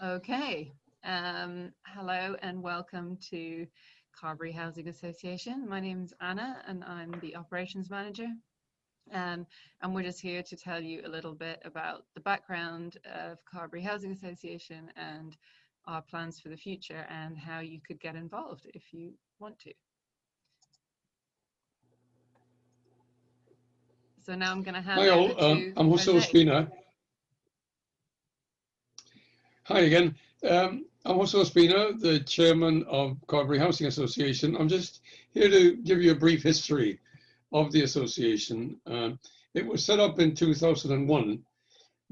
Okay. Hello and welcome to Carbery Housing Association. My name is Anna and I'm the operations manager. Um, and we're just here to tell you a little bit about the background of Carbery Housing Association and our plans for the future and how you could get involved if you want to. So now I'm going to hand Hi over all, to I'm Jose Jose. Ospina. Hi again. I'm Jose Ospina, the chairman of Carbery Housing Association. I'm just here to give you a brief history of the association. It was set up in 2001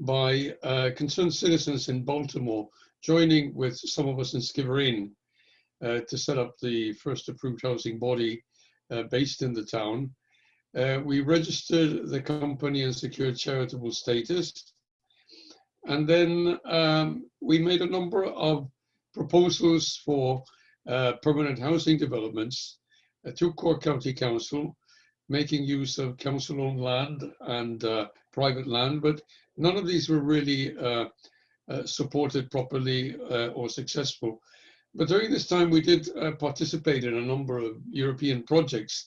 by concerned citizens in Baltimore, joining with some of us in Skibbereen to set up the first approved housing body based in the town. We registered the company and secured charitable status. And then we made a number of proposals for permanent housing developments to Cork County Council, making use of council-owned land and private land, but none of these were really supported properly or successful. But during this time, we did participate in a number of European projects,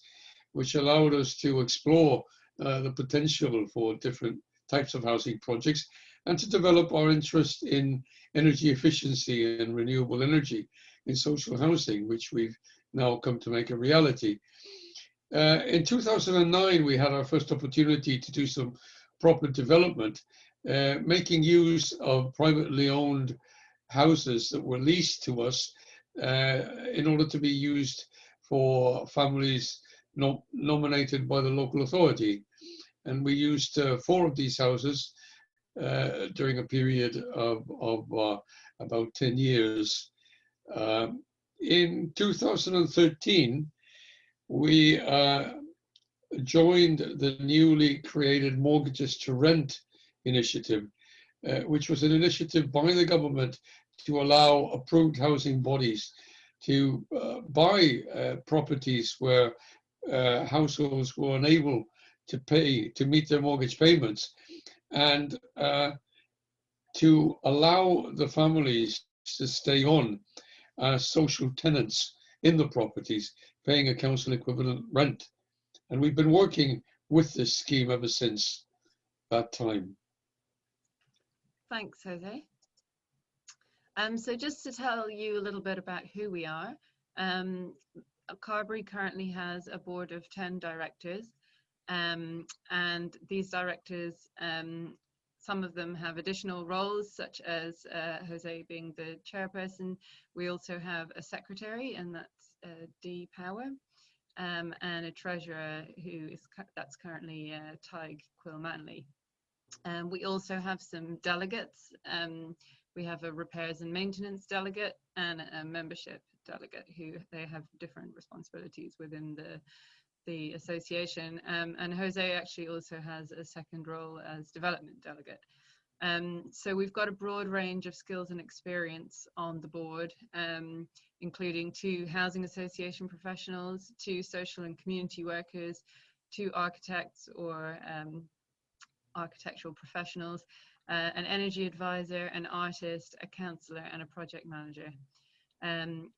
which allowed us to explore the potential for different types of housing projects and to develop our interest in energy efficiency and renewable energy in social housing, which we've now come to make a reality. In 2009, we had our first opportunity to do some proper development, making use of privately owned houses that were leased to us in order to be used for families nominated by the local authority. And we used 4 of these houses during a period of about 10 years. In 2013, we joined the newly created Mortgages to Rent initiative, which was an initiative by the government to allow approved housing bodies to buy properties where households were unable to meet their mortgage payments, and to allow the families to stay on as social tenants in the properties, paying a council equivalent rent. And we've been working with this scheme ever since that time. Thanks, Jose. So just to tell you a little bit about who we are, Carbery currently has a board of 10 directors, and these directors, some of them have additional roles, such as Jose being the chairperson. We also have a secretary, and that's Dee Power, and a treasurer that's currently Tig Quill-Manley. We also have some delegates. We have a repairs and maintenance delegate and a membership delegate who they have different responsibilities within the association. And Jose actually also has a second role as development delegate. So we've got a broad range of skills and experience on the board, including 2 housing association professionals, 2 social and community workers, 2 architects or architectural professionals, an energy advisor, an artist, a counsellor, and a project manager.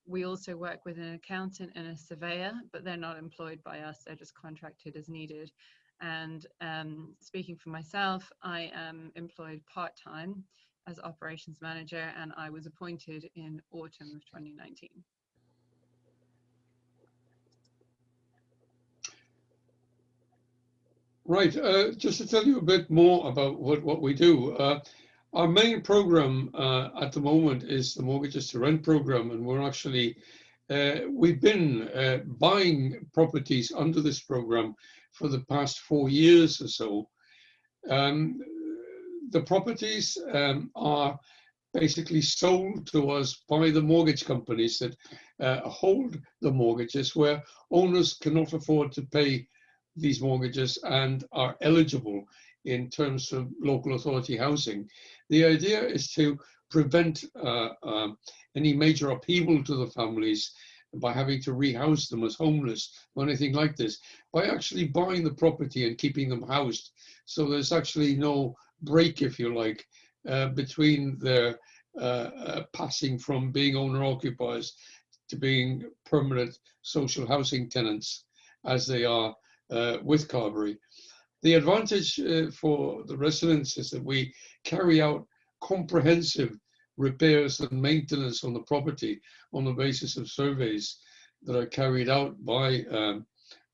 We also work with an accountant and a surveyor, but they're not employed by us, they're just contracted as needed. And speaking for myself, I am employed part-time as operations manager, and I was appointed in autumn of 2019. Right, just to tell you a bit more about what we do. Our main program at the moment is the Mortgages to Rent program, and we've been buying properties under this program for the past 4 years or so. The properties are basically sold to us by the mortgage companies that hold the mortgages, where owners cannot afford to pay these mortgages and are eligible in terms of local authority housing. The idea is to prevent any major upheaval to the families by having to rehouse them as homeless or anything like this, by actually buying the property and keeping them housed. So there's actually no break, if you like, between their passing from being owner-occupiers to being permanent social housing tenants as they are with Carbery. The advantage for the residents is that we carry out comprehensive repairs and maintenance on the property on the basis of surveys that are carried out by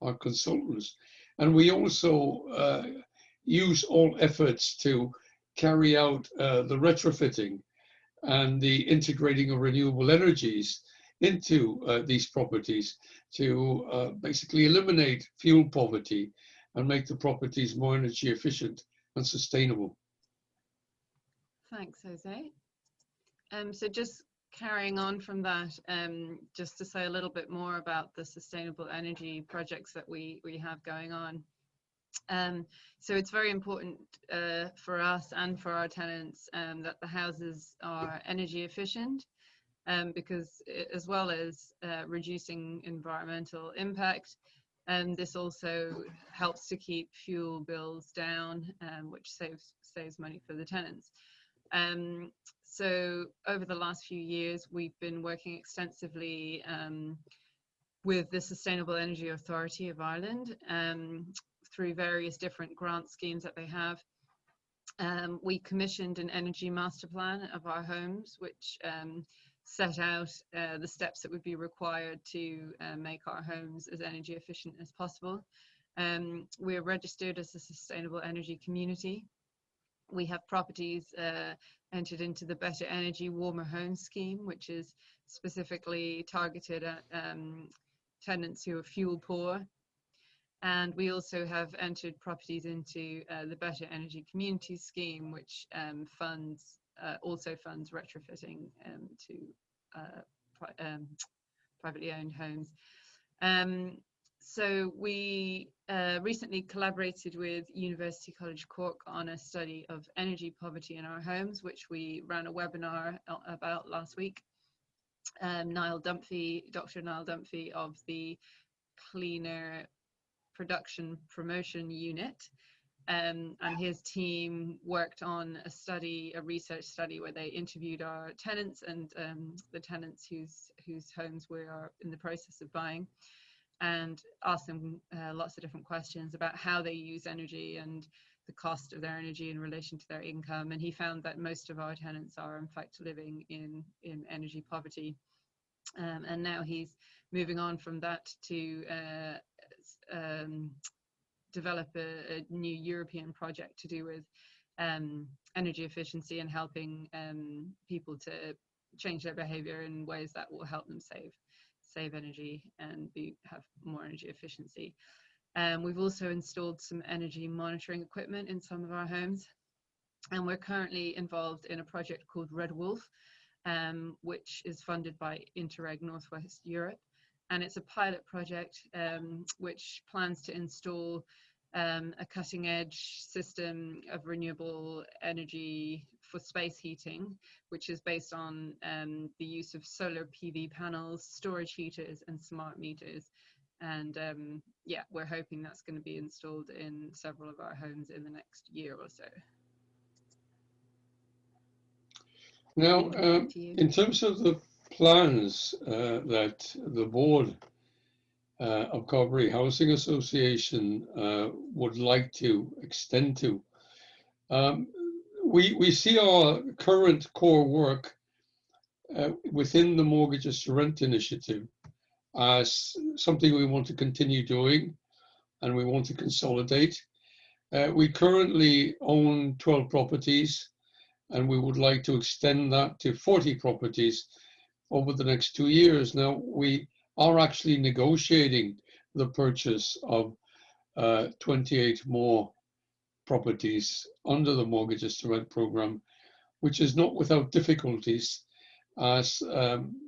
our consultants. And we also use all efforts to carry out the retrofitting and the integrating of renewable energies into these properties to basically eliminate fuel poverty and make the properties more energy efficient and sustainable. Thanks, Jose. So just carrying on from that, just to say a little bit more about the sustainable energy projects that we have going on. So it's very important for us and for our tenants that the houses are energy efficient, because as well as reducing environmental impact, this also helps to keep fuel bills down, which saves money for the tenants. So over the last few years, we've been working extensively with the Sustainable Energy Authority of Ireland through various different grant schemes that they have. We commissioned an energy master plan of our homes, which set out the steps that would be required to make our homes as energy efficient as possible. We're registered as a sustainable energy community. We have properties entered into the Better Energy Warmer Home Scheme, which is specifically targeted at tenants who are fuel poor. And we also have entered properties into the Better Energy Community Scheme, which also funds retrofitting to privately owned homes. So we recently collaborated with University College Cork on a study of energy poverty in our homes, which we ran a webinar about last week. Dr. Niall Dunphy of the Cleaner Production Promotion Unit, and his team worked on a research study where they interviewed our tenants and the tenants whose homes we are in the process of buying, and asked them lots of different questions about how they use energy and the cost of their energy in relation to their income. And he found that most of our tenants are in fact living in energy poverty. And now he's moving on from that to develop a new European project to do with energy efficiency and helping people to change their behavior in ways that will help them save energy and have more energy efficiency. We've also installed some energy monitoring equipment in some of our homes, and we're currently involved in a project called Red Wolf, which is funded by Interreg Northwest Europe. And it's a pilot project which plans to install a cutting-edge system of renewable energy for space heating, which is based on the use of solar PV panels, storage heaters, and smart meters. And yeah, we're hoping that's going to be installed in several of our homes in the next year or so. Now, in terms of the plans that the board of Carbery Housing Association would like to extend to, we see our current core work within the Mortgages to Rent initiative as something we want to continue doing, and we want to consolidate. We currently own 12 properties, and we would like to extend that to 40 properties over the next 2 years. Now, we are actually negotiating the purchase of 28 more properties under the Mortgages to Rent program, which is not without difficulties, as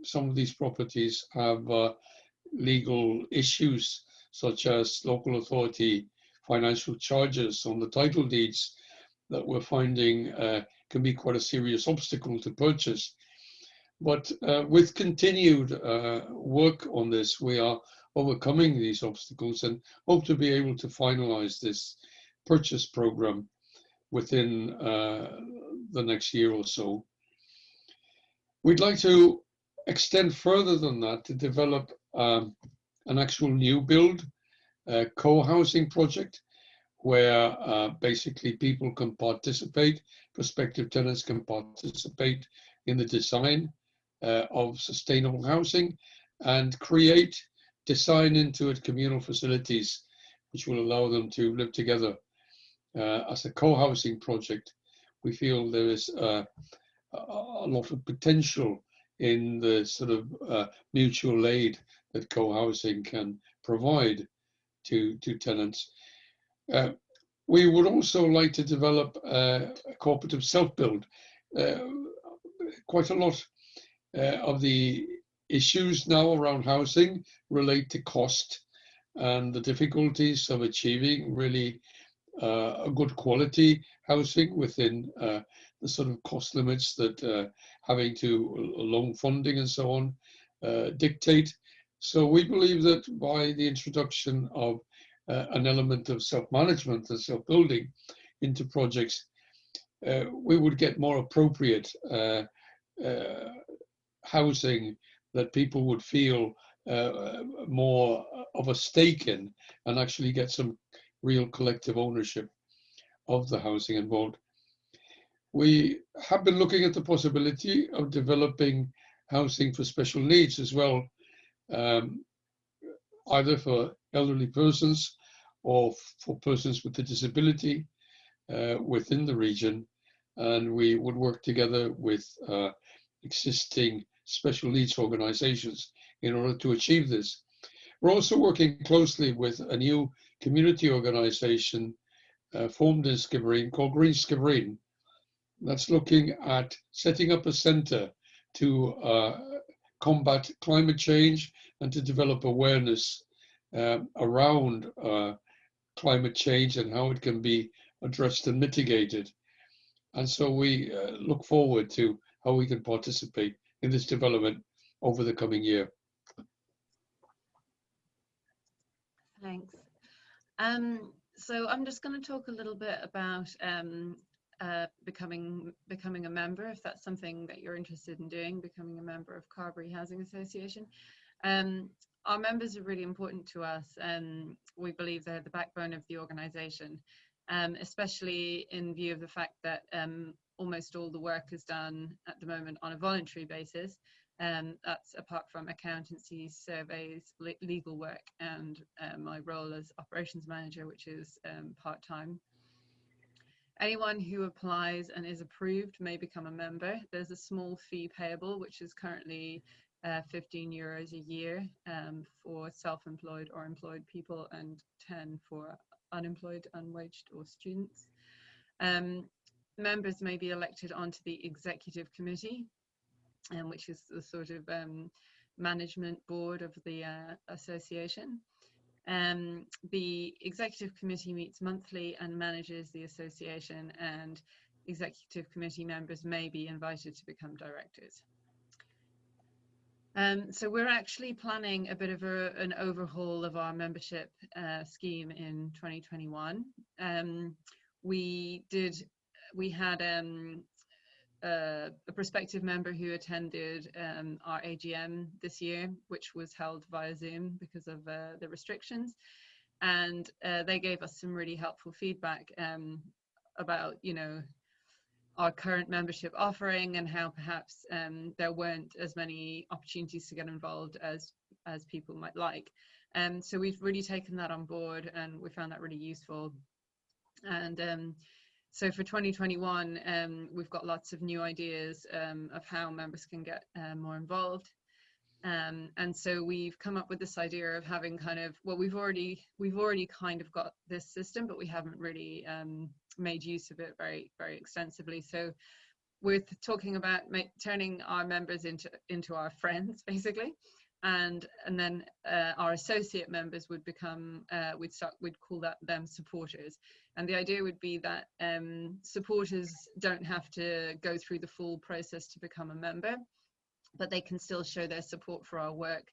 some of these properties have legal issues, such as local authority financial charges on the title deeds that we're finding can be quite a serious obstacle to purchase. But with continued work on this, we are overcoming these obstacles and hope to be able to finalize this purchase program within the next year or so. We'd like to extend further than that to develop an actual new build co-housing project where basically people can participate, prospective tenants can participate in the design of sustainable housing and create, design into it communal facilities which will allow them to live together as a co-housing project. We feel there is a lot of potential in the sort of mutual aid that co-housing can provide to tenants. We would also like to develop a cooperative self-build. Quite a lot of the issues now around housing relate to cost and the difficulties of achieving really a good quality housing within the sort of cost limits that having to loan funding and so on dictate. So we believe that by the introduction of an element of self-management and self-building into projects, we would get more appropriate housing that people would feel more of a stake in and actually get some real collective ownership of the housing involved. We have been looking at the possibility of developing housing for special needs as well, either for elderly persons or for persons with a disability within the region. And we would work together with existing special needs organizations in order to achieve this. We're also working closely with a new community organization formed in Skibbereen called Green Skibbereen. That's looking at setting up a center to combat climate change and to develop awareness around climate change and how it can be addressed and mitigated. And so we look forward to how we can participate in this development over the coming year. Thanks. So I'm just going to talk a little bit about becoming a member, if that's something that you're interested in doing, becoming a member of Carbery Housing Association. Our members are really important to us, and we believe they're the backbone of the organisation, especially in view of the fact that almost all the work is done at the moment on a voluntary basis. That's apart from accountancy, surveys, legal work, and my role as operations manager, which is part-time. Anyone who applies and is approved may become a member. There's a small fee payable, which is currently €15 a year for self-employed or employed people, and 10 for unemployed, unwaged, or students. Members may be elected onto the executive committee, which is the sort of management board of the association. The executive committee meets monthly and manages the association, and executive committee members may be invited to become directors. So we're actually planning a bit of an overhaul of our membership scheme in 2021. We had a prospective member who attended our AGM this year, which was held via Zoom because of the restrictions, and they gave us some really helpful feedback about, you know, our current membership offering and how perhaps there weren't as many opportunities to get involved as people might like. So we've really taken that on board, and we found that really useful. And so for 2021, we've got lots of new ideas of how members can get more involved. And so we've come up with this idea of having kind of, well, we've already kind of got this system, but we haven't really made use of it very, very extensively. So we're talking about turning our members into our friends, basically. And then our associate members would become, we'd call them supporters. And the idea would be that supporters don't have to go through the full process to become a member, but they can still show their support for our work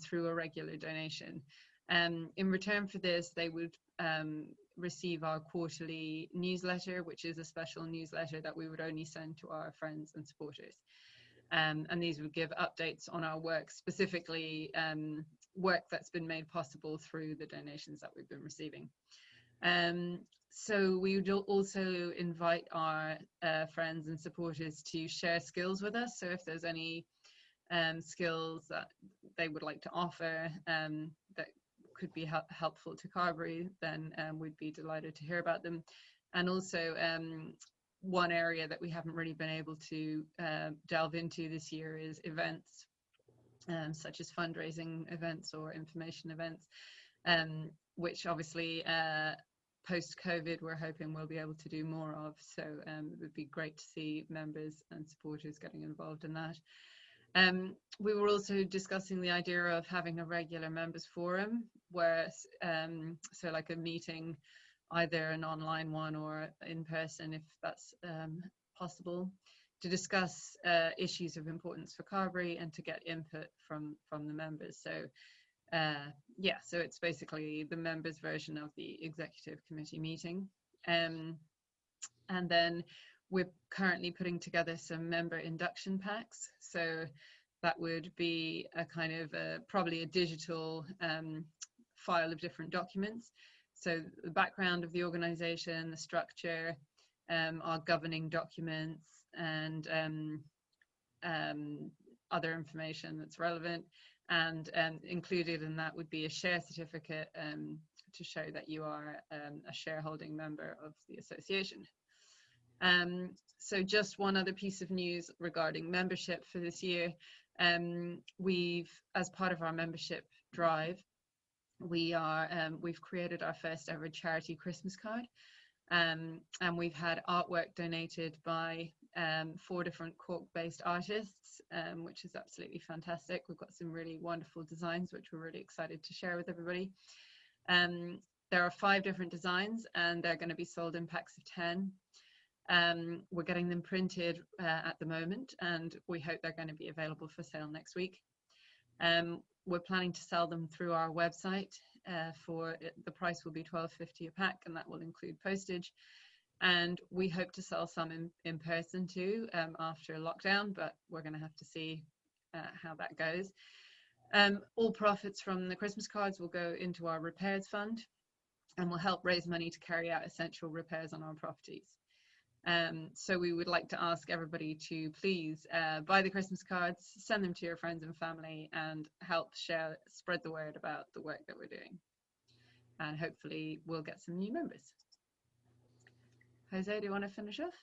through a regular donation. In return for this, they would receive our quarterly newsletter, which is a special newsletter that we would only send to our friends and supporters. And these would give updates on our work, specifically work that's been made possible through the donations that we've been receiving. So we would also invite our friends and supporters to share skills with us. So if there's any skills that they would like to offer that could be helpful to Carbery, then we'd be delighted to hear about them. And also one area that we haven't really been able to delve into this year is events, such as fundraising events or information events, which obviously post-COVID we're hoping we'll be able to do more of. So it would be great to see members and supporters getting involved in that. We were also discussing the idea of having a regular members forum where, so like a meeting, either an online one or in person if that's possible, to discuss issues of importance for Carbery and to get input from the members. So yeah, so it's basically the members version of the executive committee meeting. And then we're currently putting together some member induction packs. So that would be a kind of probably a digital file of different documents. So the background of the organization, the structure, our governing documents, and other information that's relevant. And included in that would be a share certificate to show that you are a shareholding member of the association. So just one other piece of news regarding membership for this year. We've, as part of our membership drive, we've created our first ever charity Christmas card. And we've had artwork donated by 4 different Cork-based artists, which is absolutely fantastic. We've got some really wonderful designs, which we're really excited to share with everybody. There are 5 different designs, and they're going to be sold in packs of 10. We're getting them printed at the moment, and we hope they're going to be available for sale next week. We're planning to sell them through our website. The price will be $12.50 a pack, and that will include postage. And we hope to sell some in person too after lockdown, but we're going to have to see how that goes. All profits from the Christmas cards will go into our repairs fund and will help raise money to carry out essential repairs on our properties. So we would like to ask everybody to please buy the Christmas cards, send them to your friends and family, and help spread the word about the work that we're doing. And hopefully we'll get some new members. Jose, do you want to finish off?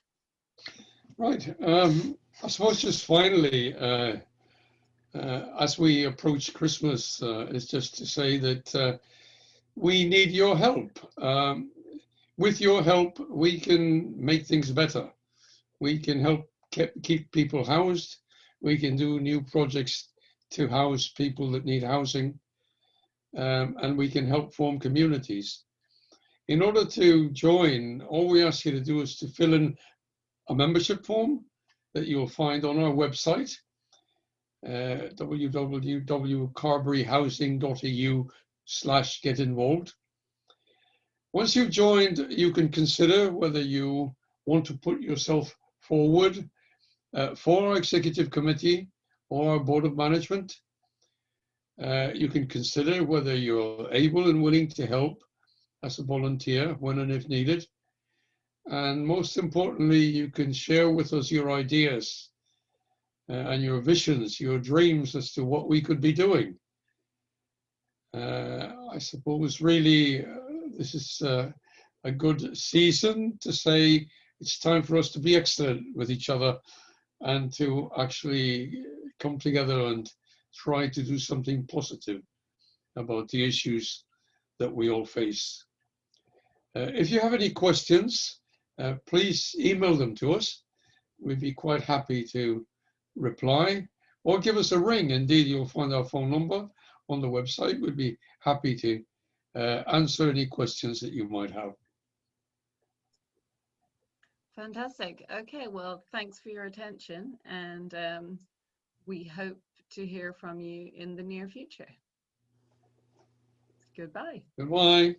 Right. I suppose just finally, as we approach Christmas, is just to say that we need your help. With your help, we can make things better. We can help keep people housed. We can do new projects to house people that need housing. And we can help form communities. In order to join, all we ask you to do is to fill in a membership form that you'll find on our website, www.carberyhousing.eu/get-involved. Once you've joined, you can consider whether you want to put yourself forward for our executive committee or our board of management. You can consider whether you're able and willing to help as a volunteer when and if needed. And most importantly, you can share with us your ideas and your visions, your dreams as to what we could be doing. I suppose really this is a good season to say it's time for us to be excellent with each other and to actually come together and try to do something positive about the issues that we all face. If you have any questions, please email them to us. We'd be quite happy to reply, or give us a ring. Indeed, you'll find our phone number on the website. We'd be happy to answer any questions that you might have. Fantastic. Okay, well, thanks for your attention, and we hope to hear from you in the near future. Goodbye. Goodbye.